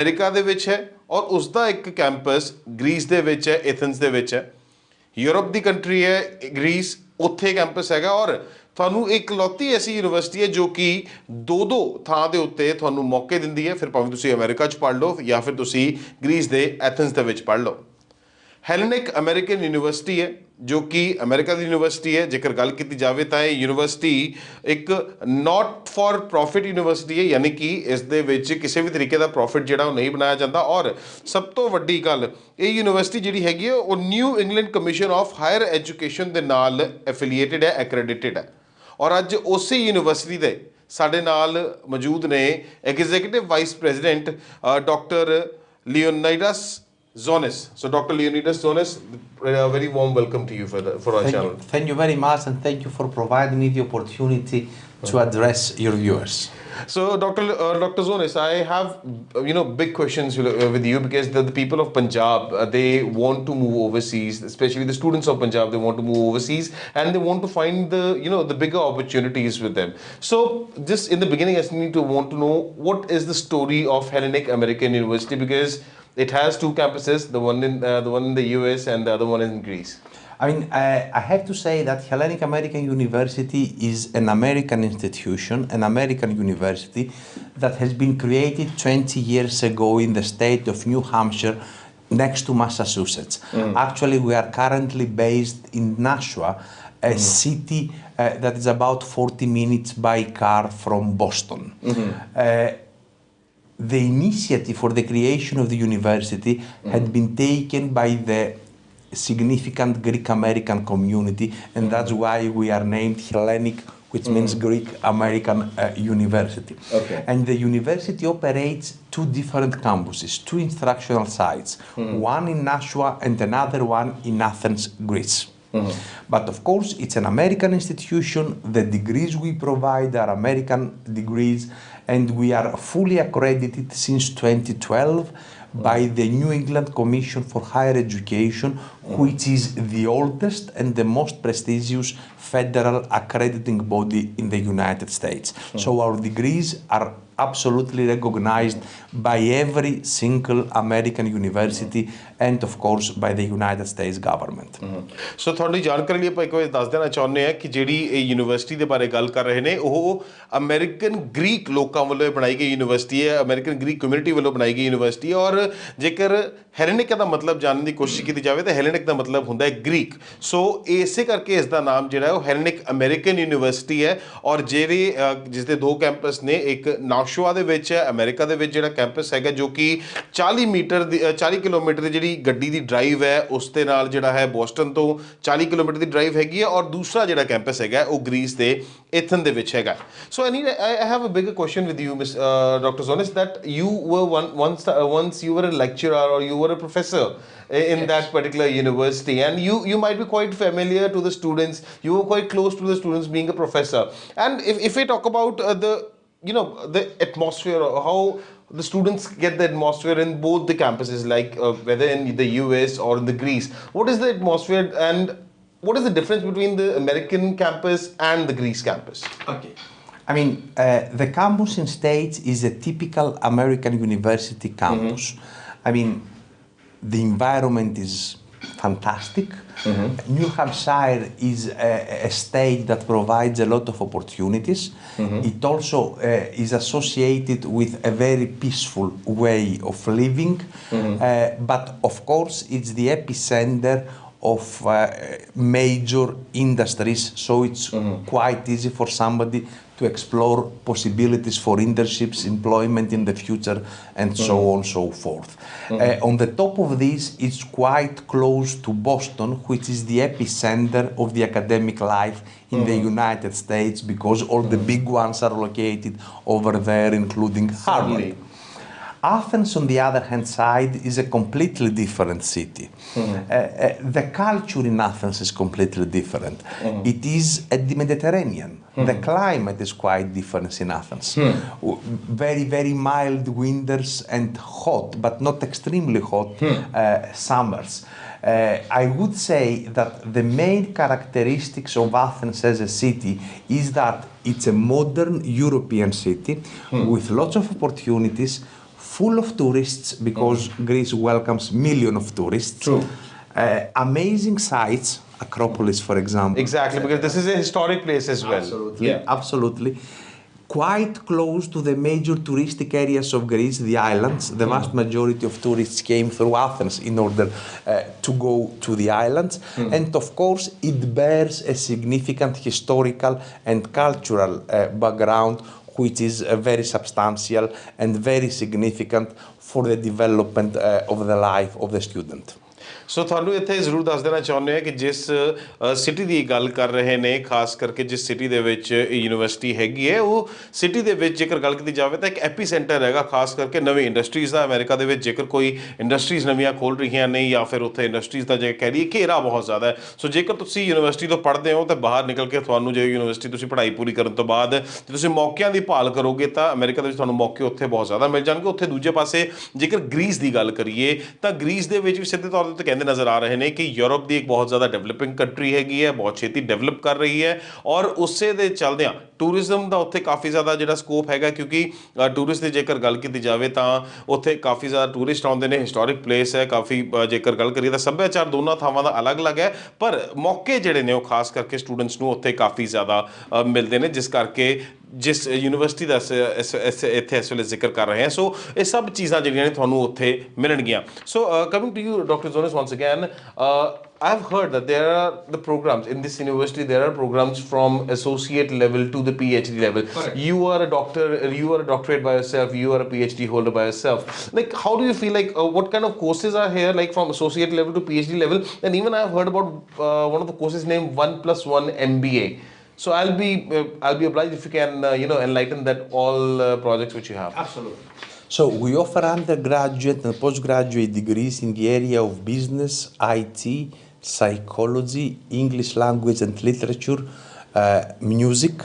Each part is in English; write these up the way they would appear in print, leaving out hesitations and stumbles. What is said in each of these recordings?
America ਦੇ ਵਿੱਚ ਹੈ ਔਰ ਉਸਦਾ ਇੱਕ ਕੈਂਪਸ ਗ੍ਰੀਸ ਦੇ ਵਿੱਚ ਹੈ, ਐਥਨਸ ਦੇ ਵਿੱਚ ਹੈ। ਯੂਰਪ ਦੀ ਕੰਟਰੀ ਹੈ ਗ੍ਰੀਸ, ਉੱਥੇ ਕੈਂਪਸ ਹੈਗਾ। ਔਰ ਤੁਹਾਨੂੰ ਇੱਕ ਲੌਤੀ ਐਸੀ ਯੂਨੀਵਰਸਿਟੀ ਹੈ ਜੋ ਕਿ ਦੋ ਥਾਂ ਦੇ ਉੱਤੇ ਤੁਹਾਨੂੰ ਮੌਕੇ ਦਿੰਦੀ ਹੈ। ਫਿਰ ਭਾਵੇਂ ਤੁਸੀਂ ਅਮਰੀਕਾ 'ਚ ਪੜ੍ਹ ਲਓ ਜਾਂ ਫਿਰ ਤੁਸੀਂ ਗ੍ਰੀਸ ਦੇ ਐਥਨਸ ਦੇ ਵਿੱਚ ਪੜ੍ਹ ਲਓ। ਹੈਲਨਿਕ ਅਮਰੀਕਨ ਯੂਨੀਵਰਸਿਟੀ ਹੈ ਜੋ ਕਿ ਅਮਰੀਕਾ ਦੀ ਯੂਨੀਵਰਸਿਟੀ ਹੈ। ਜੇਕਰ ਗੱਲ ਕੀਤੀ ਜਾਵੇ ਤਾਂ ਇਹ ਯੂਨੀਵਰਸਿਟੀ ਇੱਕ ਨਾਟ ਫॉर ਪ੍ਰੋਫਿਟ ਯੂਨੀਵਰਸਿਟੀ ਹੈ, ਯਾਨੀ ਕਿ ਇਸ ਦੇ ਵਿੱਚ ਕਿਸੇ ਵੀ ਤਰੀਕੇ ਦਾ ਪ੍ਰੋਫਿਟ ਜਿਹੜਾ ਉਹ ਨਹੀਂ ਬਣਾਇਆ ਜਾਂਦਾ। ਔਰ ਸਭ ਤੋਂ ਵੱਡੀ ਗੱਲ, ਇਹ ਯੂਨੀਵਰਸਿਟੀ ਜਿਹੜੀ ਹੈਗੀ ਹੈ ਉਹ new England commission of higher education ਦੇ ਨਾਲ ਐਫੀਲੀਏਟਿਡ ਹੈ, ਐਕ੍ਰੈਡਿਟਿਡ ਹੈ। ਔਰ ਅੱਜ ਉਸੇ ਯੂਨੀਵਰਸਿਟੀ ਦੇ ਸਾਡੇ ਨਾਲ ਮੌਜੂਦ ਨੇ executive vice president doctor Leonidas Tzonis. So Dr. Leonidas Tzonis, a very warm welcome to you for our channel. Thank you very much, and thank you for providing me the opportunity to address your viewers. So Dr. Tzonis, I have big questions with you, because the people of Punjab, they want to move overseas, especially the students of Punjab, they want to move overseas and they want to find the bigger opportunities with them. So just in the beginning, I want to know, what is the story of Hellenic American University, because it has two campuses, the one in the US and the other one in Greece. I mean, I have to say that Hellenic American University is an American institution, an American university that has been created 20 years ago in the state of New Hampshire, next to Massachusetts. Actually, we are currently based in Nashua, a city that is about 40 minutes by car from Boston. The initiative for the creation of the university had been taken by the significant Greek American community, and that's why we are named Hellenic, which means Greek American University. Okay. And the university operates two different campuses, two instructional sites, one in Nashua and another one in Athens, Greece. But of course, it's an American institution. The degrees we provide are American degrees, and we are fully accredited since 2012 by the New England Commission for Higher Education, which is the oldest and the most prestigious federal accrediting body in the United States. So our degrees are absolutely recognized by every single American university and of course by the United States government. So ਤੁਹਾਡੀ ਜਾਣਕਾਰੀ ਲਈ ਆਪਾਂ ਇੱਕ ਵਾਰ ਦੱਸ ਦੇਣਾ ਚਾਹੁੰਦੇ ਹਾਂ ਕਿ ਜਿਹੜੀ ਇਹ ਯੂਨੀਵਰਸਿਟੀ ਦੇ ਬਾਰੇ ਗੱਲ ਕਰ ਰਹੇ ਨੇ, ਉਹ ਅਮਰੀਕਨ ਗ੍ਰੀਕ ਲੋਕਾਂ ਵੱਲੋਂ ਬਣਾਈ ਗਈ ਯੂਨੀਵਰਸਿਟੀ ਹੈ, ਅਮਰੀਕਨ ਗ੍ਰੀਕ ਕਮਿਊਨਿਟੀ ਵੱਲੋਂ ਬਣਾਈ ਗਈ ਯੂਨੀਵਰਸਿਟੀ ਹੈ। ਔਰ ਜੇਕਰ ਹੈਲੇਨਿਕ ਦਾ ਮਤਲਬ ਜਾਣਨ ਦੀ ਕੋਸ਼ਿਸ਼ ਕੀਤੀ ਜਾਵੇ ਤਾਂ ਹੈਲੇਨਿਕ ਦਾ ਮਤਲਬ ਹੁੰਦਾ ਹੈ ਗ੍ਰੀਕ। ਸੋ ਇਸੇ ਕਰਕੇ ਇਸ ਦਾ ਨਾਮ ਜਿਹੜਾ ਉਹ ਹੈਲੇਨਿਕ ਅਮਰੀਕਨ ਯੂਨੀਵਰਸਿਟੀ ਹੈ। ਔਰ ਜਿਹੜੇ ਜਿਸ ਦੇ ਦੋ ਕੈਂਪਸ ਨੇ, ਇੱਕ ਨਾਸ਼ੂਆ ਦੇ ਵਿੱਚ ਹੈ ਅਮਰੀਕਾ ਦੇ ਵਿੱਚ ਜਿਹੜਾ ਕੈਂਪਸ ਹੈਗਾ, ਜੋ ਕਿ 40 ਕਿਲੋਮੀਟਰ ਦੀ ਜਿਹੜੀ ਗੱਡੀ ਦੀ ਡਰਾਈਵ ਹੈ ਉਸ ਦੇ ਨਾਲ ਜਿਹੜਾ ਹੈ ਬੋਸਟਨ ਤੋਂ 40 ਕਿਲੋਮੀਟਰ ਦੀ ਡਰਾਈਵ ਹੈਗੀ ਹੈ। ਔਰ ਦੂਸਰਾ ਜਿਹੜਾ ਕੈਂਪਸ ਹੈਗਾ ਉਹ ਗ੍ਰੀਸ ਦੇ ਐਥਨ ਦੇ ਵਿੱਚ ਹੈਗਾ। ਸੋ I have a bigger question with you, Dr. Tzonis, that you were once you were a lecturer or you were a professor in that particular university, and you might be quite familiar to the students. You were quite close to the students being a professor. And if we talk about the atmosphere, how the students get the atmosphere in both the campuses, like whether in the US or in the Greece, what is the atmosphere and what is the difference between the American campus and the Greece campus? Okay. I mean, the campus in States is a typical American university campus. I mean, the environment is fantastic. New Hampshire is a state that provides a lot of opportunities. It also is associated with a very peaceful way of living. But of course, it's the epicenter of major industries, so it's quite easy for somebody to explore possibilities for internships, employment in the future, and so on and so forth. On the top of this, it's quite close to Boston, which is the epicenter of the academic life in the United States, because all the big ones are located over there, including Harvard. Athens, on the other hand side, is a completely different city. The culture in Athens is completely different. It is at the Mediterranean. The climate is quite different in Athens. Very, very mild winters and hot, but not extremely hot summers. I would say that the main characteristics of Athens as a city is that it's a modern European city with lots of opportunities, full of tourists because Greece welcomes millions of tourists. True. Amazing sites, Acropolis, for example. Exactly, because this is a historic place as well. Absolutely, Yeah. absolutely. Quite close to the major touristic areas of Greece, the islands. The vast majority of tourists came through Athens in order to go to the islands. And of course, it bears a significant historical and cultural background, which is very substantial and very significant for the development of the life of the student. ਸੋ ਤੁਹਾਨੂੰ ਇੱਥੇ ਜ਼ਰੂਰ ਦੱਸ ਦੇਣਾ ਚਾਹੁੰਦੇ ਹਾਂ ਕਿ ਜਿਸ city ਦੀ ਗੱਲ ਕਰ ਰਹੇ ਨੇ, ਖਾਸ ਕਰਕੇ ਜਿਸ ਸਿਟੀ ਦੇ ਵਿੱਚ ਯੂਨੀਵਰਸਿਟੀ ਹੈਗੀ ਹੈ, ਉਹ ਸਿਟੀ ਦੇ ਵਿੱਚ ਜੇਕਰ ਗੱਲ ਕੀਤੀ ਜਾਵੇ ਤਾਂ ਇੱਕ ਐਪੀ ਸੈਂਟਰ ਹੈਗਾ, ਖਾਸ ਕਰਕੇ ਨਵੀਂ ਇੰਡਸਟਰੀਜ਼ ਦਾ। ਅਮਰੀਕਾ ਦੇ ਵਿੱਚ ਜੇਕਰ ਕੋਈ ਇੰਡਸਟਰੀਜ਼ ਨਵੀਆਂ ਖੋਲ੍ਹ ਰਹੀਆਂ ਨੇ ਜਾਂ ਫਿਰ ਉੱਥੇ ਇੰਡਸਟਰੀਜ਼ ਦਾ ਜੇ ਕਹਿ ਲਈਏ ਘੇਰਾ ਬਹੁਤ ਜ਼ਿਆਦਾ ਹੈ। ਸੋ ਜੇਕਰ ਤੁਸੀਂ ਯੂਨੀਵਰਸਿਟੀ ਤੋਂ ਪੜ੍ਹਦੇ ਹੋ ਤਾਂ ਬਾਹਰ ਨਿਕਲ ਕੇ ਤੁਹਾਨੂੰ ਜੇ ਯੂਨੀਵਰਸਿਟੀ ਤੁਸੀਂ ਪੜ੍ਹਾਈ ਪੂਰੀ ਕਰਨ ਤੋਂ ਬਾਅਦ ਜੇ ਤੁਸੀਂ ਮੌਕਿਆਂ ਦੀ ਭਾਲ ਕਰੋਗੇ ਤਾਂ ਅਮਰੀਕਾ ਦੇ ਵਿੱਚ ਤੁਹਾਨੂੰ ਮੌਕੇ ਉੱਥੇ ਬਹੁਤ ਜ਼ਿਆਦਾ ਮਿਲ ਜਾਣਗੇ। ਉੱਥੇ ਦੂਜੇ ਪਾਸੇ ਜੇਕਰ ਗ੍ਰੀਸ ਦੀ ਗੱਲ ਕਰੀਏ ਤਾਂ ਗ੍ਰੀਸ ਦੇ ਵਿੱਚ ਵੀ ਸਿੱਧੇ ਤੌਰ 'ਤੇ ਕਹਿੰਦੇ ਨਜ਼ਰ ਆ ਰਹੇ ਨੇ ਕਿ ਯੂਰਪ ਦੀ ਇੱਕ ਬਹੁਤ ਜ਼ਿਆਦਾ ਡਿਵੈਲਪਿੰਗ ਕੰਟਰੀ ਹੈਗੀ ਹੈ, ਬਹੁਤ ਛੇਤੀ ਡਿਵੈਲਪ ਕਰ ਰਹੀ ਹੈ ਔਰ ਉਸੇ ਦੇ ਚੱਲਦਿਆਂ ਟੂਰਿਜ਼ਮ ਦਾ ਉੱਥੇ ਕਾਫੀ ਜ਼ਿਆਦਾ ਜਿਹੜਾ ਸਕੋਪ ਹੈਗਾ, ਕਿਉਂਕਿ ਟੂਰਿਸਟ ਦੀ ਜੇਕਰ ਗੱਲ ਕੀਤੀ ਜਾਵੇ ਤਾਂ ਉੱਥੇ ਕਾਫੀ ਜ਼ਿਆਦਾ ਟੂਰਿਸਟ ਆਉਂਦੇ ਨੇ। ਹਿਸਟੋਰਿਕ ਪਲੇਸ ਹੈ ਕਾਫੀ। ਜੇਕਰ ਗੱਲ ਕਰੀਏ ਤਾਂ ਸੱਭਿਆਚਾਰ ਦੋਨਾਂ ਥਾਵਾਂ ਦਾ ਅਲੱਗ-ਅਲੱਗ ਹੈ, ਪਰ ਮੌਕੇ ਜਿਹੜੇ ਨੇ ਉਹ ਖਾਸ ਕਰਕੇ ਸਟੂਡੈਂਟਸ ਨੂੰ ਉੱਥੇ ਕਾਫੀ ਜ਼ਿਆਦਾ ਮਿਲਦੇ ਨੇ, ਜਿਸ ਕਰਕੇ ਜਿਸ ਯੂਨੀਵਰਸਿਟੀ ਦਾ ਇੱਥੇ ਇਸ ਵੇਲੇ ਜ਼ਿਕਰ ਕਰ ਰਹੇ ਹਾਂ। ਸੋ ਇਹ ਸਭ ਚੀਜ਼ਾਂ ਜਿਹੜੀਆਂ ਨੇ ਤੁਹਾਨੂੰ ਉੱਥੇ ਮਿਲਣਗੀਆਂ। So coming to you doctor Zonis once again, I've heard that there are the programs in this university, there are programs from associate level to the PhD level. Correct. You are a doctor, you are a doctorate by yourself, you are a PhD holder by yourself. Like, how do you feel like, what kind of courses are here, like from associate level to PhD level? And even I've heard about one of the courses named 1+1 MBA. So I'll be obliged if you can enlighten that all projects which you have. Absolutely. So we offer undergraduate and postgraduate degrees in the area of business, IT, psychology, English language and literature, music.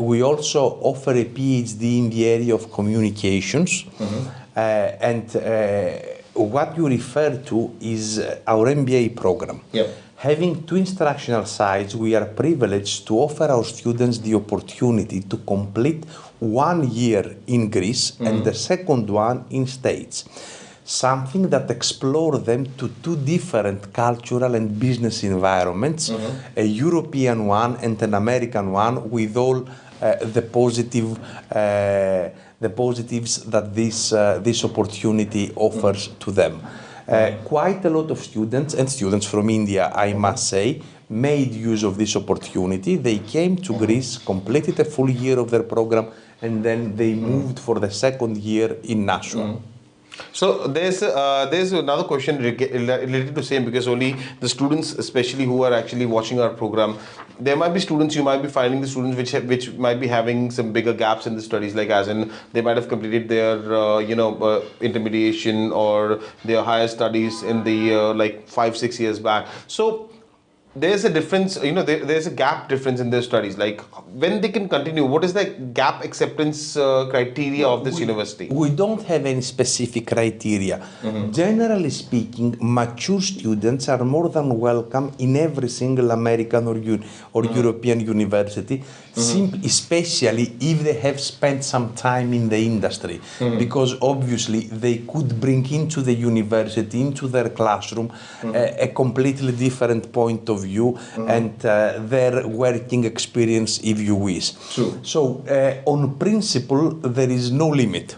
We also offer a PhD in the area of communications. And what you refer to is our MBA program. Yep. Having two instructional sites, we are privileged to offer our students the opportunity to complete 1 year in Greece and the second one in States. Something that explore them to two different cultural and business environments, a European one and an American one, with all the positives that this opportunity offers to them. Quite a lot of students, and students from India, I must say, made use of this opportunity. They came to Greece, completed a full year of their program, and then they moved for the second year in Nashua. So there's another question related to same, because only the students, especially who are actually watching our program, there might be students, you might be finding the students which might be having some bigger gaps in the studies, like as in they might have completed their intermediation or their higher studies in the like 5-6 years back. So there's a difference, there's a gap difference in their studies. Like when they can continue, what is the gap acceptance criteria of this university? We don't have any specific criteria. Generally speaking, mature students are more than welcome in every single American or European university, especially if they have spent some time in the industry, because obviously they could bring into the university, into their classroom, a completely different point of view and their working experience, if you wish. True. So on principle, there is no limit.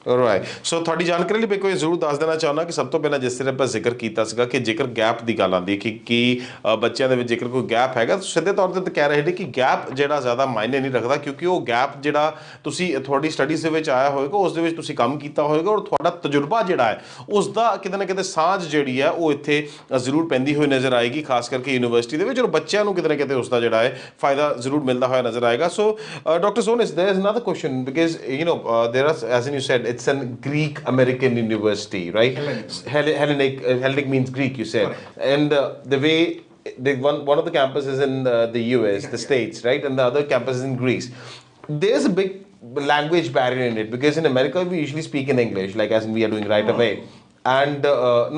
Right. So ਤੁਹਾਡੀ ਜਾਣਕਾਰੀ ਲਈ ਮੈਂ ਕੋਈ ਜ਼ਰੂਰ ਦੱਸ ਦੇਣਾ ਚਾਹੁੰਦਾ ਕਿ ਸਭ ਤੋਂ ਪਹਿਲਾਂ ਜਿਸ ਤਰ੍ਹਾਂ ਆਪਾਂ ਜ਼ਿਕਰ ਕੀਤਾ ਸੀਗਾ ਕਿ ਜੇਕਰ ਗੈਪ ਦੀ ਗੱਲ ਆਉਂਦੀ ਕਿ ਬੱਚਿਆਂ ਦੇ ਵਿੱਚ ਜੇਕਰ ਕੋਈ ਗੈਪ ਹੈਗਾ ਤਾਂ ਸਿੱਧੇ ਤੌਰ 'ਤੇ ਕਹਿ ਰਹੇ ਨੇ ਕਿ ਗੈਪ ਜਿਹੜਾ ਜ਼ਿਆਦਾ ਮਾਇਨੇ ਨਹੀਂ ਰੱਖਦਾ, ਕਿਉਂਕਿ ਉਹ ਗੈਪ ਜਿਹੜਾ ਤੁਸੀਂ ਤੁਹਾਡੀ ਸਟੱਡੀਜ਼ ਦੇ ਵਿੱਚ ਆਇਆ ਹੋਏਗਾ, ਉਸ ਦੇ ਵਿੱਚ ਤੁਸੀਂ ਕੰਮ ਕੀਤਾ ਹੋਏਗਾ ਔਰ ਤੁਹਾਡਾ ਤਜਰਬਾ ਜਿਹੜਾ ਹੈ ਉਸ ਦਾ ਕਿਤੇ ਨਾ ਕਿਤੇ ਸਾਂਝ ਜਿਹੜੀ ਹੈ ਉਹ ਇੱਥੇ ਜ਼ਰੂਰ ਪੈਂਦੀ ਹੋਈ ਨਜ਼ਰ ਆਏਗੀ, ਖਾਸ ਕਰਕੇ ਯੂਨੀਵਰਸਿਟੀ ਦੇ ਵਿੱਚ, ਔਰ ਬੱਚਿਆਂ ਨੂੰ ਕਿਤੇ ਨਾ ਕਿਤੇ ਉਸ ਦਾ ਜਿਹੜਾ ਹੈ ਫਾਇਦਾ ਜ਼ਰੂਰ ਮਿਲਦਾ ਹੋਇਆ ਨਜ਼ਰ ਆਏਗਾ। So doctor Zonis, there is another question, because there are, as you said, it's a Greek American university, right? Hellenic. Hellenic means Greek, you said. Correct. And the way one of the campuses in the US, the States, right, and the other campus is in Greece. There's a big language barrier in it, because in America we usually speak in English, like as we are doing right away. And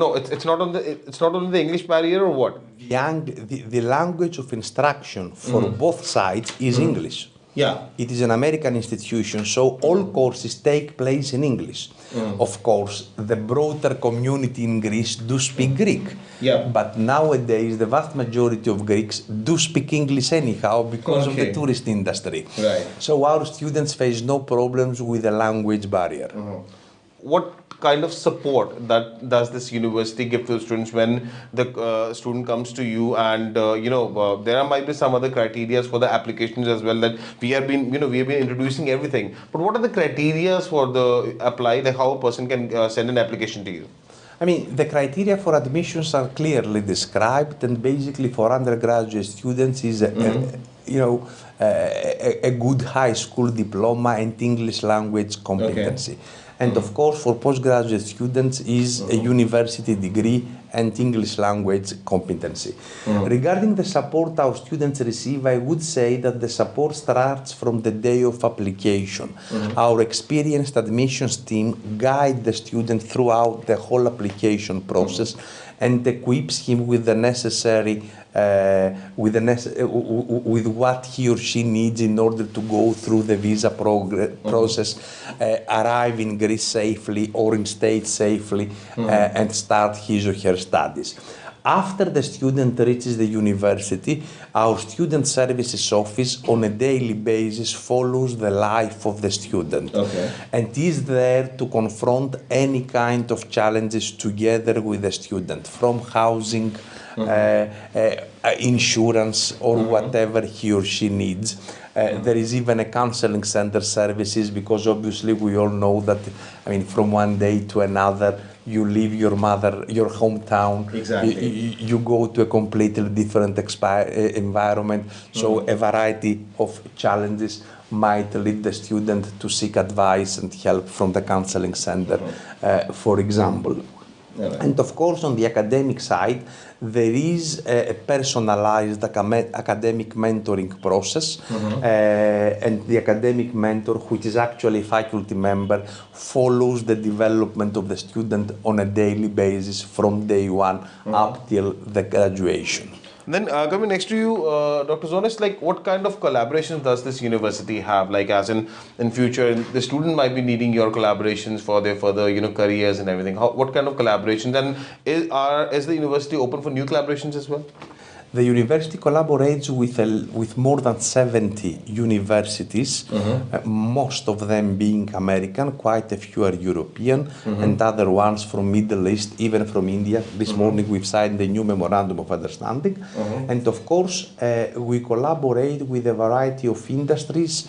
no, it's not on the English barrier, or what? The language of instruction for both sides is English. Yeah. It is an American institution, so all courses take place in English. Of course, the broader community in Greece do speak Greek. Yeah. But nowadays, the vast majority of Greeks do speak English anyhow because of the tourist industry. Right. So our students face no problems with the language barrier. What kind of support that does this university give to students when the student comes to you, and there might be some other criteria for the applications as well, that we have been introducing everything, but what are the criteria for the apply, like how a person can send an application to you? I mean, the criteria for admissions are clearly described, and basically for undergraduate students is a good high school diploma and English language competency. And of course, for postgraduate students is a university degree and English language competency. Regarding the support our students receive, I would say that the support starts from the day of application. Our experienced admissions team guide the student throughout the whole application process and equips him with the necessary with what he or she needs in order to go through the visa process, arrive in Greece safely or in state safely, and start his or her studies. After the student reaches the university, our student services office on a daily basis follows the life of the student and is there to confront any kind of challenges together with the student, from housing, insurance, or whatever he or she needs. There is even a counseling center services, because obviously we all know that, I mean, from one day to another, you leave your hometown, you go to a completely different environment, so a variety of challenges might lead the student to seek advice and help from the counseling center, for example. And of course, on the academic side, there is a personalized academic mentoring process, and the academic mentor, which is actually a faculty member, follows the development of the student on a daily basis from day one up till the graduation. Then coming next to you, Dr. Tzonis, like what kind of collaborations does this university have? Like as in future, the student might be needing your collaborations for their further, careers and everything. What kind of collaborations? And is the university open for new collaborations as well? The university collaborates with more than 70 universities, most of them being American, quite a few are European, and other ones from Middle East, even from India. This morning we've signed the new Memorandum of Understanding. And of course, we collaborate with a variety of industries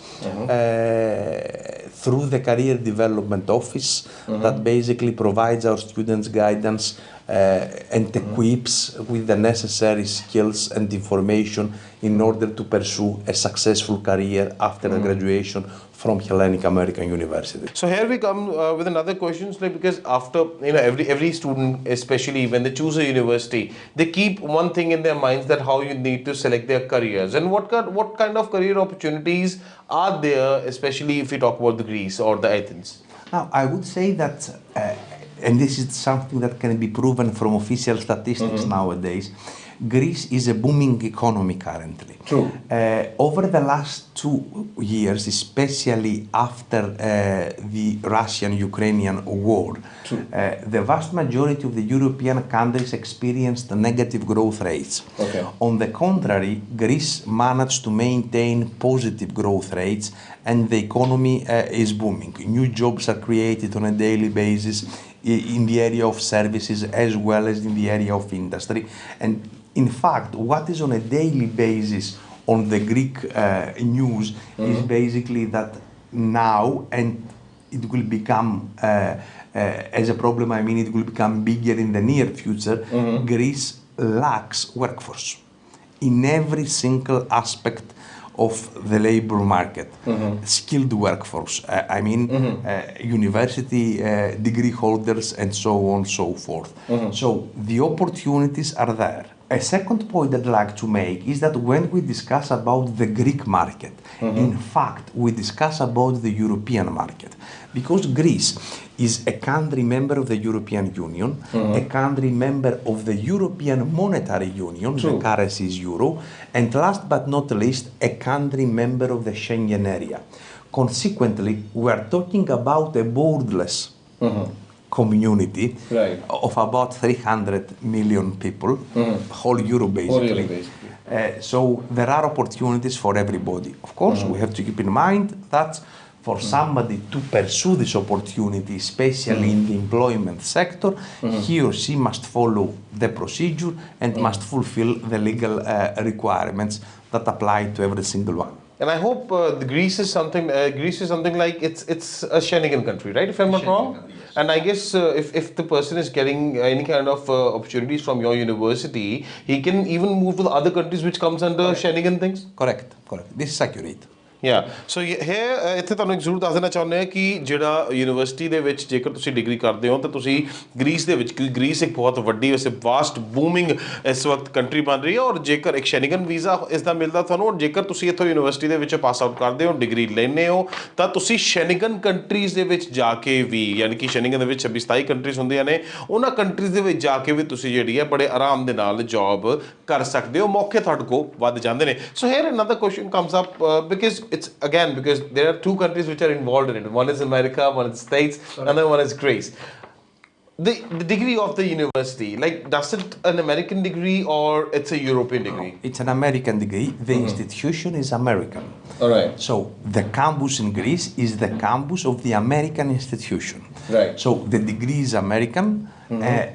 through the Career Development Office that basically provides our students guidance and equips with the necessary skills and information in order to pursue a successful career after graduation from Hellenic American University. So here we come with another question, like, because after every student, especially when they choose a university, they keep one thing in their minds, that how you need to select their careers, and what kind of career opportunities are there, especially if we talk about the Greece or the Athens. Now, I would say that, and this is something that can be proven from official statistics nowadays, Greece is a booming economy currently. True. Over the last 2 years, especially after the Russian-Ukrainian war, the vast majority of the European countries experienced negative growth rates. On the contrary, Greece managed to maintain positive growth rates, and the economy is booming. New jobs are created on a daily basis in the area of services as well as in the area of industry. And in fact, what is on a daily basis on the Greek news is basically that now, and it will become, as a problem, I mean, it will become bigger in the near future, Greece lacks workforce in every single aspect of the labor market, skilled workforce, university degree holders, and so on and so forth. So the opportunities are there. A second point I'd like to make is that when we discuss about the Greek market, in fact, we discuss about the European market, because Greece is a country member of the European Union, a country member of the European Monetary Union, the currency is euro, and last but not least, a country member of the Schengen area. Consequently, we are talking about a borderless community of about 300 million people, whole Europe basically. So there are opportunities for everybody. Of course, we have to keep in mind that for somebody to pursue this opportunity, especially in the employment sector, he or she must follow the procedure and must fulfill the legal requirements that apply to every single one. And I hope Greece is something. Greece is something like it's a Schengen country, right? If I'm not wrong. Yes. And I guess if the person is getting any kind of opportunities from your university, he can even move to the other countries which comes under Schengen things. Correct. This is accurate. Yeah. So here ਇੱਥੇ ਤੁਹਾਨੂੰ ਜ਼ਰੂਰ ਦੱਸ ਦੇਣਾ ਚਾਹੁੰਦੇ ਹਾਂ ਕਿ ਜਿਹੜਾ university ਦੇ ਵਿੱਚ ਜੇਕਰ ਤੁਸੀਂ ਡਿਗਰੀ ਕਰਦੇ ਹੋ ਤਾਂ ਤੁਸੀਂ ਗ੍ਰੀਸ ਦੇ ਵਿੱਚ, ਕਿਉਂਕਿ ਗ੍ਰੀਸ ਇੱਕ ਬਹੁਤ ਵੱਡੀ ਵੈਸੇ ਵਾਸਟ ਬੂਮਿੰਗ ਇਸ ਵਕਤ ਕੰਟਰੀ ਬਣ ਰਹੀ ਹੈ, ਔਰ ਜੇਕਰ ਇੱਕ ਸ਼ੈਨਗਨ ਵੀਜ਼ਾ ਇਸ ਦਾ ਮਿਲਦਾ ਤੁਹਾਨੂੰ, ਔਰ ਜੇਕਰ ਤੁਸੀਂ ਇੱਥੋਂ ਯੂਨੀਵਰਸਿਟੀ ਦੇ ਵਿੱਚ ਪਾਸ ਆਊਟ ਕਰਦੇ ਹੋ, ਡਿਗਰੀ ਲੈਂਦੇ ਹੋ, ਤਾਂ ਤੁਸੀਂ ਸ਼ੈਨਗਨ ਕੰਟਰੀਜ਼ ਦੇ ਵਿੱਚ ਜਾ ਕੇ ਵੀ, ਯਾਨੀ ਕਿ ਸ਼ੈਨਗਨ ਦੇ ਵਿੱਚ 26-27 ਕੰਟਰੀਜ਼ ਹੁੰਦੀਆਂ ਨੇ, ਉਹਨਾਂ ਕੰਟਰੀਜ਼ ਦੇ ਵਿੱਚ ਜਾ ਕੇ ਵੀ ਤੁਸੀਂ ਜਿਹੜੀ ਹੈ ਬੜੇ ਆਰਾਮ ਦੇ ਨਾਲ ਜੌਬ ਕਰ ਸਕਦੇ ਹੋ, ਮੌਕੇ ਤੁਹਾਡੇ ਕੋਲ ਵੱਧ ਜਾਂਦੇ ਨੇ. So here another question comes up because it's again because there are two countries which are involved in it. One is America, one is States, another one is Greece. The degree of the university, like, does it an American degree or it's a European degree? It's an American degree. The institution is American. All right. So the campus in Greece is the campus of the American institution. Right. So the degree is American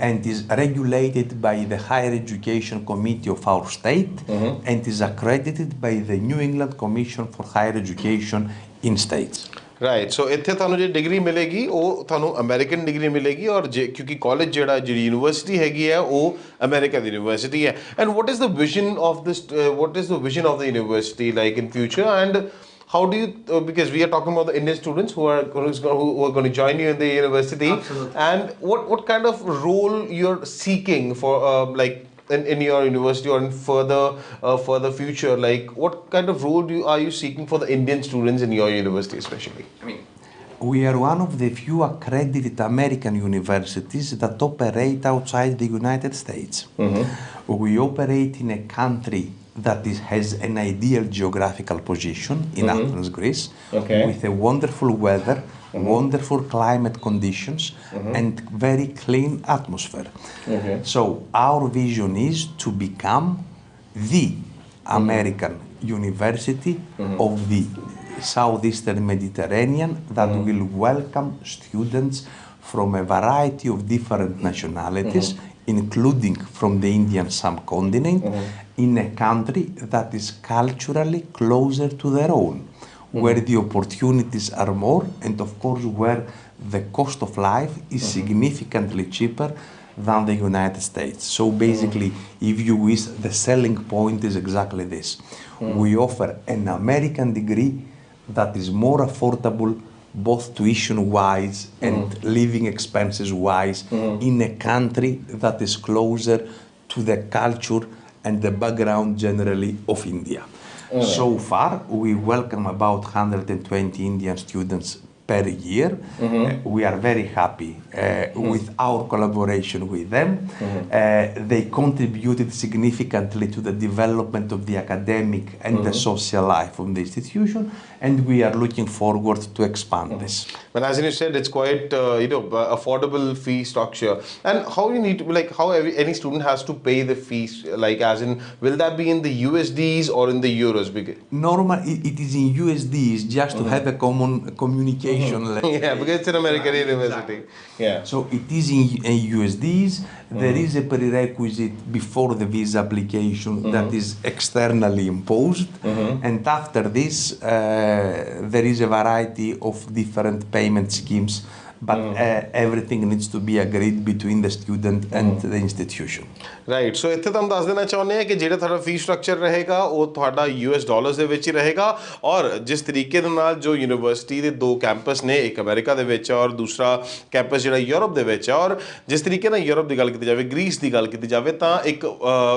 and is regulated by the Higher Education Committee of our state and is accredited by the New England Commission for Higher Education in states. Right. So ਇੱਥੇ ਤੁਹਾਨੂੰ ਜਿਹੜੀ degree ਮਿਲੇਗੀ ਉਹ ਤੁਹਾਨੂੰ American degree ਮਿਲੇਗੀ, ਔਰ ਕਿਉਂਕਿ college ਜਿਹੜੀ ਯੂਨੀਵਰਸਿਟੀ ਹੈਗੀ ਹੈ ਉਹ ਅਮਰੀਕਾ ਦੀ ਯੂਨੀਵਰਸਿਟੀ ਹੈ. And what is the vision of this, what is the vision of the university like in future, and how do you because we are talking about the Indian students who are going to join you in the university. Absolutely. And what kind of role you're seeking for like in your university or in further future, like what kind of role are you seeking for the Indian students in your university especially? I mean, we are one of the few accredited American universities that operate outside the United States. We operate in a country that has an ideal geographical position in Athens, Greece, with a wonderful weather, wonderful climate conditions, and very clean atmosphere. So our vision is to become the American university of the Southeastern Mediterranean that will welcome students from a variety of different nationalities, including from the Indian subcontinent, in a country that is culturally closer to their own, where the opportunities are more, and of course where the cost of life is significantly cheaper than the United States. So basically, if you wish, the selling point is exactly this. We offer an American degree that is more affordable both tuition-wise and living expenses-wise in a country that is closer to the culture and the background generally of India. So far, we welcome about 120 Indian students per year. We are very happy with our collaboration with them. They contributed significantly to the development of the academic and the social life of the institution, and we are looking forward to expand this. Well, as you said, it's quite affordable fee structure. And how you need to, like, how any student has to pay the fees, like, as in, will that be in the USDs or in the euros? Normally, it is in USDs just to have a common communication. Yeah, because it's an American university. Yeah. So it is in USDs. There is a prerequisite before the visa application that is externally imposed, and after this, there is a variety of different payment schemes. But everything needs to be agreed between the student and the institution. Right. So ਇੱਥੇ ਤੁਹਾਨੂੰ ਦੱਸ ਦੇਣਾ ਚਾਹੁੰਦੇ ਹਾਂ ਕਿ ਜਿਹੜਾ ਤੁਹਾਡਾ fees structure ਰਹੇਗਾ ਉਹ ਤੁਹਾਡਾ US ਡਾਲਰਸ ਦੇ ਵਿੱਚ ਹੀ ਰਹੇਗਾ, ਔਰ ਜਿਸ ਤਰੀਕੇ ਦੇ ਨਾਲ ਜੋ ਯੂਨੀਵਰਸਿਟੀ ਦੇ ਦੋ ਕੈਂਪਸ ਨੇ, ਇੱਕ ਅਮਰੀਕਾ ਦੇ ਵਿੱਚ ਔਰ ਦੂਸਰਾ ਕੈਂਪਸ ਜਿਹੜਾ ਯੂਰਪ ਦੇ ਵਿੱਚ ਹੈ, ਔਰ ਜਿਸ ਤਰੀਕੇ ਨਾਲ ਯੂਰਪ ਦੀ ਗੱਲ ਕੀਤੀ ਜਾਵੇ, ਗ੍ਰੀਸ ਦੀ ਗੱਲ ਕੀਤੀ ਜਾਵੇ, ਤਾਂ ਇੱਕ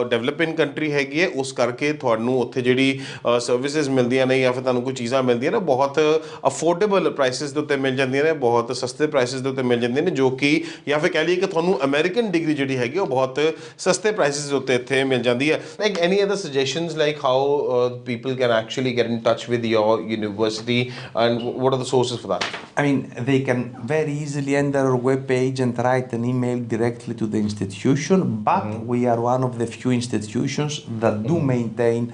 ਡਿਵੈਲਪਿੰਗ ਕੰਟਰੀ ਹੈਗੀ ਹੈ, ਉਸ ਕਰਕੇ ਤੁਹਾਨੂੰ ਉੱਥੇ ਜਿਹੜੀ ਸਰਵਿਸਿਜ਼ ਮਿਲਦੀਆਂ ਨੇ ਜਾਂ ਫਿਰ ਤੁਹਾਨੂੰ ਕੋਈ ਚੀਜ਼ਾਂ ਮਿਲਦੀਆਂ ਨੇ ਬਹੁਤ ਅਫੋਰਡੇਬਲ ਪ੍ਰਾਈਸਿਸ ਦੇ ਉੱਤੇ ਮਿਲ ਜਾਂਦੀਆਂ ਨੇ, ਬਹੁਤ ਸਸਤੇ ਪ੍ਰਾਈਸਿਸ ਦੇ ਉੱਤੇ ਮਿਲ ਜਾਂਦੇ ਨੇ, ਜੋ ਕਿ ਜਾਂ ਫਿਰ ਕਹਿ ਲਈਏ ਕਿ ਤੁਹਾਨੂੰ ਅਮਰੀਕਨ ਡਿਗਰੀ ਜਿਹੜੀ ਹੈਗੀ ਉਹ ਬਹੁਤ ਸਸਤੇ ਪ੍ਰਾਈਸਿਸ ਦੇ ਉੱਤੇ ਇੱਥੇ ਮਿਲ ਜਾਂਦੀ ਹੈ। Like any other suggestions like how people can actually get in touch with your university and what are the sources for that? I mean, they can very easily enter our webpage and write an email directly to the institution, but we are one of the few institutions that do maintain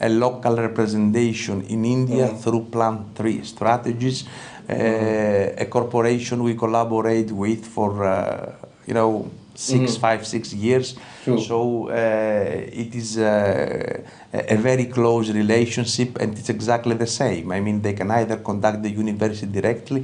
a local representation in India through Plan 3 strategies. A corporation we collaborate with for, 5-6 years. Sure. So it is a very close relationship, and it's exactly the same. I mean, they can either contact the university directly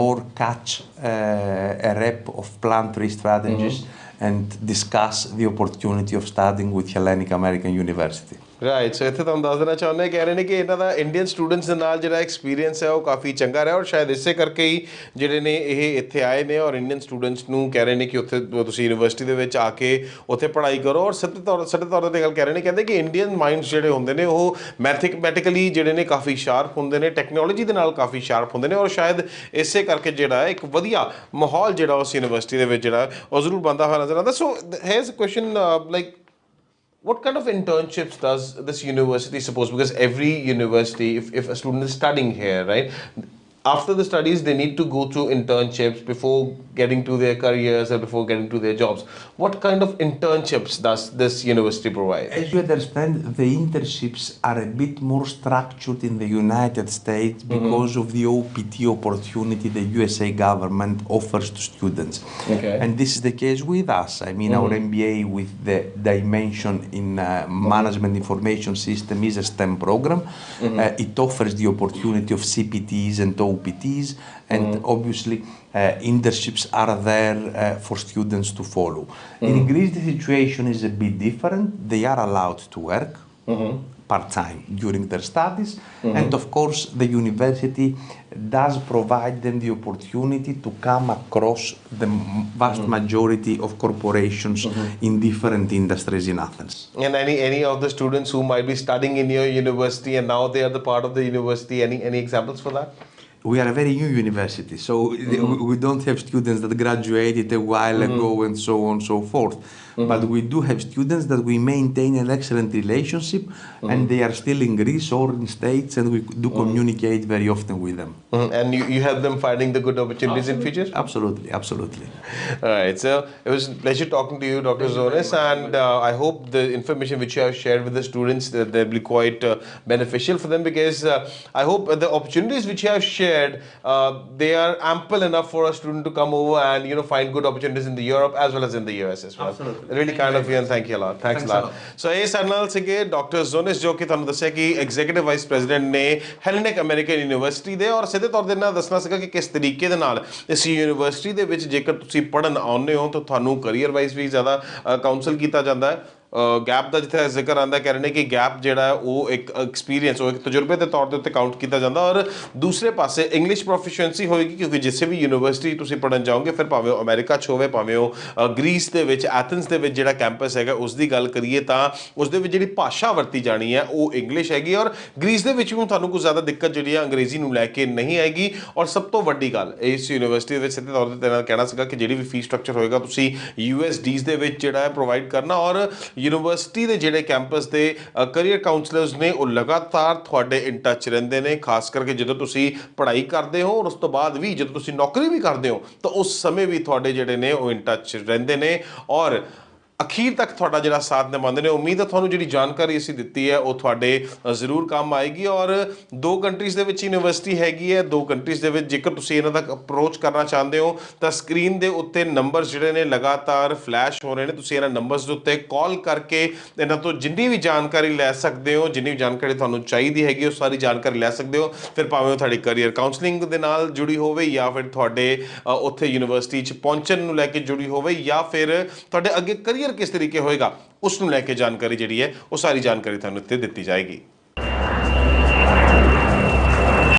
or catch a rep of Plan 3 strategies and discuss the opportunity of studying with Hellenic American University. Right, so ਇੱਥੇ ਤੁਹਾਨੂੰ ਦੱਸ ਦੇਣਾ ਚਾਹੁੰਦੇ ਕਹਿ ਰਹੇ ਨੇ ਕਿ ਇਹਨਾਂ ਦਾ ਇੰਡੀਅਨ ਸਟੂਡੈਂਟਸ ਦੇ ਨਾਲ ਜਿਹੜਾ ਐਕਸਪੀਰੀਅੰਸ ਹੈ ਉਹ ਕਾਫੀ ਚੰਗਾ ਰਿਹਾ, ਔਰ ਸ਼ਾਇਦ ਇਸੇ ਕਰਕੇ ਹੀ ਜਿਹੜੇ ਨੇ ਇਹ ਇੱਥੇ ਆਏ ਨੇ ਔਰ ਇੰਡੀਅਨ ਸਟੂਡੈਂਟਸ ਨੂੰ ਕਹਿ ਰਹੇ ਨੇ ਕਿ ਉੱਥੇ ਤੁਸੀਂ ਯੂਨੀਵਰਸਿਟੀ ਦੇ ਵਿੱਚ ਆ ਕੇ ਉੱਥੇ ਪੜ੍ਹਾਈ ਕਰੋ। ਔਰ ਸਿੱਧੇ ਤੌਰ 'ਤੇ ਗੱਲ ਕਹਿ ਰਹੇ ਨੇ, ਕਹਿੰਦੇ ਕਿ ਇੰਡੀਅਨ ਮਾਈਂਡਸ ਜਿਹੜੇ ਹੁੰਦੇ ਨੇ ਉਹ ਮੈਥਮੈਟਿਕਲੀ ਜਿਹੜੇ ਨੇ ਕਾਫੀ ਸ਼ਾਰਪ ਹੁੰਦੇ ਨੇ, ਟੈਕਨੋਲੋਜੀ ਦੇ ਨਾਲ ਕਾਫੀ ਸ਼ਾਰਪ ਹੁੰਦੇ ਨੇ, ਔਰ ਸ਼ਾਇਦ ਇਸੇ ਕਰਕੇ ਜਿਹੜਾ ਇੱਕ ਵਧੀਆ ਮਾਹੌਲ ਜਿਹੜਾ ਉਸ ਯੂਨੀਵਰਸਿਟੀ ਦੇ ਵਿੱਚ ਜਿਹੜਾ ਉਹ ਜ਼ਰੂਰ ਬਣਦਾ ਹੋਇਆ ਨਜ਼ਰ ਆਉਂਦਾ। So has a question like what kind of internships does this university suppose? Because every university, if a student is studying here, right, after the studies they need to go through internships before getting to their careers or before getting to their jobs. What kind of internships does this university provide? As you understand, the internships are a bit more structured in the United States because of the OPT opportunity the USA government offers to students. Okay. And this is the case with us. I mean, our MBA with the dimension in management information system is a STEM program. It offers the opportunity of CPTs and OPTs, and obviously internships are there for students to follow. In Greece the situation is a bit different. They are allowed to work part-time during their studies, and of course the university does provide them the opportunity to come across the vast majority of corporations in different industries in Athens. And any of the students who might be studying in your university and now they are the part of the university, any examples for that? We are a very new university, so we don't have students that graduated a while ago and so on and so forth. But we do have students that we maintain an excellent relationship, and they are still in Greece or in States, and we do communicate very often with them. And you help them finding the good opportunities in future? Absolutely, absolutely. All right, so it was a pleasure talking to you, Dr. Tzonis, and I hope the information which you have shared with the students, that they'll be quite beneficial for them, because I hope the opportunities which you have shared, they are ample enough for a student to come over and find good opportunities in the Europe as well as in the US as well. Absolutely. Really kind of you, and thank you a lot. Thanks a lot. So ਇਹ ਸਾਡੇ ਨਾਲ ਸੀਗੇ doctor ਜ਼ੋਨਿਸ, ਜੋ ਕਿ ਤੁਹਾਨੂੰ ਦੱਸਿਆ ਕਿ executive vice president ਨੇ ਹੈਲਨਿਕ ਅਮਰੀਕਨ ਯੂਨੀਵਰਸਿਟੀ ਦੇ, ਔਰ ਸਿੱਧੇ ਤੌਰ 'ਤੇ ਨਾਲ ਦੱਸਣਾ ਸੀਗਾ ਕਿ ਕਿਸ ਤਰੀਕੇ ਦੇ ਨਾਲ ਇਸ ਯੂਨੀਵਰਸਿਟੀ ਦੇ ਵਿੱਚ ਜੇਕਰ ਤੁਸੀਂ ਪੜ੍ਹਨ ਆਉਂਦੇ ਹੋ ਤਾਂ ਤੁਹਾਨੂੰ ਕਰੀਅਰ ਵਾਈਜ਼ ਵੀ ਜ਼ਿਆਦਾ ਕਾਉਂਸਲ ਕੀਤਾ ਜਾਂਦਾ ਹੈ। ਗੈਪ ਦਾ ਜਿੱਥੇ ਜ਼ਿਕਰ ਆਉਂਦਾ, ਕਹਿ ਰਹੇ ਨੇ ਕਿ ਗੈਪ ਜਿਹੜਾ ਉਹ ਇੱਕ ਐਕਸਪੀਰੀਅੰਸ, ਉਹ ਇੱਕ ਤਜਰਬੇ ਦੇ ਤੌਰ ਦੇ ਉੱਤੇ ਕਾਊਂਟ ਕੀਤਾ ਜਾਂਦਾ, ਔਰ ਦੂਸਰੇ ਪਾਸੇ ਇੰਗਲਿਸ਼ ਪ੍ਰੋਫੀਸ਼ੀਐਂਸੀ ਹੋਏਗੀ, ਕਿਉਂਕਿ ਜਿਸੇ ਵੀ ਯੂਨੀਵਰਸਿਟੀ ਤੁਸੀਂ ਪੜ੍ਹਨ ਜਾਓਗੇ, ਫਿਰ ਭਾਵੇਂ ਉਹ ਅਮਰੀਕਾ 'ਚ ਹੋਵੇ, ਭਾਵੇਂ ਉਹ ਗ੍ਰੀਸ ਦੇ ਵਿੱਚ ਐਥਨਸ ਦੇ ਵਿੱਚ ਜਿਹੜਾ ਕੈਂਪਸ ਹੈਗਾ ਉਸ ਦੀ ਗੱਲ ਕਰੀਏ, ਤਾਂ ਉਸ ਦੇ ਵਿੱਚ ਜਿਹੜੀ ਭਾਸ਼ਾ ਵਰਤੀ ਜਾਣੀ ਹੈ ਉਹ ਇੰਗਲਿਸ਼ ਹੈਗੀ, ਔਰ ਗ੍ਰੀਸ ਦੇ ਵਿੱਚ ਵੀ ਤੁਹਾਨੂੰ ਕੋਈ ਜ਼ਿਆਦਾ ਦਿੱਕਤ ਜਿਹੜੀ ਹੈ ਅੰਗਰੇਜ਼ੀ ਨੂੰ ਲੈ ਕੇ ਨਹੀਂ ਆਏਗੀ। ਔਰ ਸਭ ਤੋਂ ਵੱਡੀ ਗੱਲ ਇਸ ਯੂਨੀਵਰਸਿਟੀ ਦੇ ਵਿੱਚ ਸਿੱਧੇ ਤੌਰ 'ਤੇ ਨਾਲ ਕਹਿਣਾ ਸੀਗਾ ਕਿ ਜਿਹੜੀ ਵੀ ਫੀਸ ਸਟਰਕਚਰ ਹੋਏਗਾ ਤੁਸੀਂ USDs ਦੇ ਵਿੱਚ ਜਿਹੜਾ ਹੈ ਪ੍ਰੋਵਾਈਡ ਕਰਨਾ, ਔਰ ਯੂਨੀਵਰਸਿਟੀ ਦੇ ਜਿਹੜੇ ਕੈਂਪਸ ਦੇ ਕਰੀਅਰ ਕਾਉਂਸਲਰਸ ਨੇ ਉਹ ਲਗਾਤਾਰ ਤੁਹਾਡੇ ਇਨ ਟੱਚ ਰਹਿੰਦੇ ਨੇ, ਖਾਸ ਕਰਕੇ ਜਦੋਂ ਤੁਸੀਂ ਪੜ੍ਹਾਈ ਕਰਦੇ ਹੋ, ਔਰ ਉਸ ਤੋਂ ਬਾਅਦ ਵੀ ਜਦੋਂ ਤੁਸੀਂ ਨੌਕਰੀ ਵੀ ਕਰਦੇ ਹੋ ਤਾਂ ਉਸ ਸਮੇਂ ਵੀ ਤੁਹਾਡੇ ਜਿਹੜੇ ਨੇ ਉਹ ਇਨ ਟੱਚ ਰਹਿੰਦੇ ਨੇ, ਔਰ ਅਖੀਰ ਤੱਕ ਤੁਹਾਡਾ ਜਿਹੜਾ ਸਾਥ ਨਿਭਾਉਂਦੇ ਨੇ। ਉਮੀਦ ਹੈ ਤੁਹਾਨੂੰ ਜਿਹੜੀ ਜਾਣਕਾਰੀ ਅਸੀਂ ਦਿੱਤੀ ਹੈ ਉਹ ਤੁਹਾਡੇ ਜ਼ਰੂਰ ਕੰਮ ਆਏਗੀ। ਔਰ 2 ਕੰਟਰੀਜ਼ ਦੇ ਵਿੱਚ ਯੂਨੀਵਰਸਿਟੀ ਹੈਗੀ ਹੈ, 2 ਕੰਟਰੀਜ਼ ਦੇ ਵਿੱਚ ਜੇਕਰ ਤੁਸੀਂ ਇਹਨਾਂ ਤੱਕ ਅਪਰੋਚ ਕਰਨਾ ਚਾਹੁੰਦੇ ਹੋ ਤਾਂ ਸਕਰੀਨ ਦੇ ਉੱਤੇ ਨੰਬਰਸ ਜਿਹੜੇ ਨੇ ਲਗਾਤਾਰ ਫਲੈਸ਼ ਹੋ ਰਹੇ ਨੇ, ਤੁਸੀਂ ਇਹਨਾਂ ਨੰਬਰਸ ਦੇ ਉੱਤੇ ਕਾਲ ਕਰਕੇ ਇਹਨਾਂ ਤੋਂ ਜਿੰਨੀ ਵੀ ਜਾਣਕਾਰੀ ਲੈ ਸਕਦੇ ਹੋ, ਜਿੰਨੀ ਵੀ ਜਾਣਕਾਰੀ ਤੁਹਾਨੂੰ ਚਾਹੀਦੀ ਹੈਗੀ ਉਹ ਸਾਰੀ ਜਾਣਕਾਰੀ ਲੈ ਸਕਦੇ ਹੋ। ਫਿਰ ਭਾਵੇਂ ਉਹ ਤੁਹਾਡੀ ਕਰੀਅਰ ਕਾਉਂਸਲਿੰਗ ਦੇ ਨਾਲ ਜੁੜੀ ਹੋਵੇ, ਜਾਂ ਫਿਰ ਤੁਹਾਡੇ ਉੱਥੇ ਯੂਨੀਵਰਸਿਟੀ 'ਚ ਪਹੁੰਚਣ ਨੂੰ ਲੈ ਕੇ ਜੁੜੀ ਹੋਵੇ, ਜਾਂ ਫਿਰ ਤੁਹਾਡੇ ਅੱਗੇ ਕਰੀਅਰ ਕਿਸ ਤਰੀਕੇ ਹੋਏਗਾ ਉਸ ਨੂੰ ਲੈ ਕੇ ਜਾਣਕਾਰੀ ਜਿਹੜੀ ਹੈ ਉਹ ਸਾਰੀ ਜਾਣਕਾਰੀ ਤੁਹਾਨੂੰ ਇੱਥੇ ਦਿੱਤੀ ਜਾਏਗੀ।